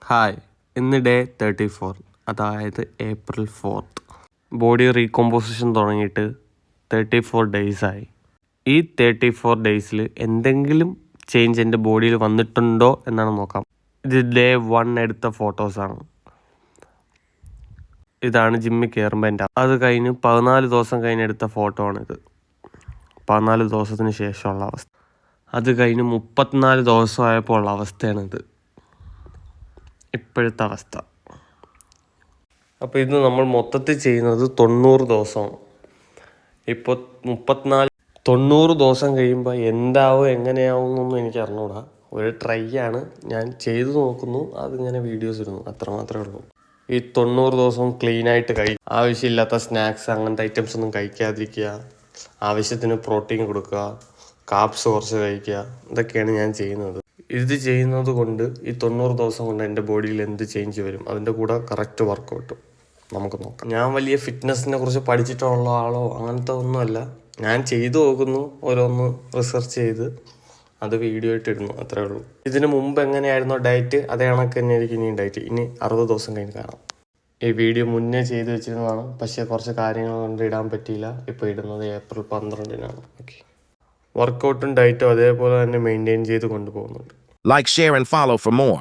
Hi, ഇന്ന് day 34, അതായത് April 4th. Body recomposition തുടങ്ങിയിട്ട് 34 ഡേയ്സായി. ഈ 34 ഡേയ്സിൽ എന്തെങ്കിലും ചേഞ്ച് എൻ്റെ ബോഡിയിൽ വന്നിട്ടുണ്ടോ എന്നാണ് നോക്കാം. ഇത് ഡേ 1 എടുത്ത ഫോട്ടോസാണ്. ഇതാണ് ജിമ്മിൽ കയറുമ്പോൾ എൻ്റെ അത് കഴിഞ്ഞ് 14 ദിവസം കഴിഞ്ഞെടുത്ത ഫോട്ടോ ആണിത്. 14 ദിവസത്തിന് ശേഷമുള്ള അവസ്ഥ. അത് കഴിഞ്ഞ് 34 ദിവസമായപ്പോൾ ഉള്ള അവസ്ഥയാണിത്, ഇപ്പോഴത്തെ അവസ്ഥ. അപ്പോൾ ഇത് നമ്മൾ മൊത്തത്തിൽ ചെയ്യുന്നത് 90 ദിവസമാണ്. ഇപ്പോൾ 90 ദിവസം കഴിയുമ്പോൾ എന്താവും എങ്ങനെയാവും എന്നൊന്നും എനിക്ക് അറിഞ്ഞൂടാ. ഒരു ട്രൈ ആണ്, ഞാൻ ചെയ്തു നോക്കുന്നു, അതിങ്ങനെ വീഡിയോസ് ഇടുന്നു, അത്ര മാത്രമേ ഉള്ളൂ. ഈ 90 ദിവസവും ക്ലീനായിട്ട് ആവശ്യമില്ലാത്ത സ്നാക്സ് അങ്ങനത്തെ ഐറ്റംസ് ഒന്നും കഴിക്കാതിരിക്കുക, ആവശ്യത്തിന് പ്രോട്ടീൻ കൊടുക്കുക, കാപ്സ് കുറച്ച് കഴിക്കുക, ഇതൊക്കെയാണ് ഞാൻ ചെയ്യുന്നത്. ഇത് ചെയ്യുന്നത് കൊണ്ട് ഈ 90 ദിവസം കൊണ്ട് എൻ്റെ ബോഡിയിൽ എന്ത് ചേഞ്ച് വരും, അതിൻ്റെ കൂടെ കറക്റ്റ് വർക്കൗട്ടും നമുക്ക് നോക്കാം. ഞാൻ വലിയ ഫിറ്റ്നസ്സിനെ കുറിച്ച് പഠിച്ചിട്ടുള്ള ആളോ അങ്ങനത്തെ ഒന്നുമല്ല. ഞാൻ ചെയ്തു നോക്കുന്നു, ഓരോന്ന് റിസർച്ച് ചെയ്ത് അത് വീഡിയോ ആയിട്ട് ഇടുന്നു, അത്രേ ഉള്ളൂ. ഇതിന് മുമ്പ് എങ്ങനെയായിരുന്നോ ഡയറ്റ്, അതേ കണക്ക് തന്നെ ആയിരിക്കും ഇനി ഡയറ്റ്. ഇനി 60 ദിവസം കഴിഞ്ഞ് കാണാം. ഈ വീഡിയോ മുന്നേ ചെയ്ത് വെച്ചിരുന്നതാണ്, പക്ഷേ കുറച്ച് കാര്യങ്ങൾ കൊണ്ട് ഇടാൻ പറ്റിയില്ല. ഇപ്പോൾ ഇടുന്നത് April 12-നാണ്. ഓക്കെ, വർക്കൗട്ടും ഡയറ്റും അതേപോലെ തന്നെ മെയിൻറ്റെയിൻ ചെയ്ത് കൊണ്ടുപോകുന്നുണ്ട്. Like, share, and follow for more.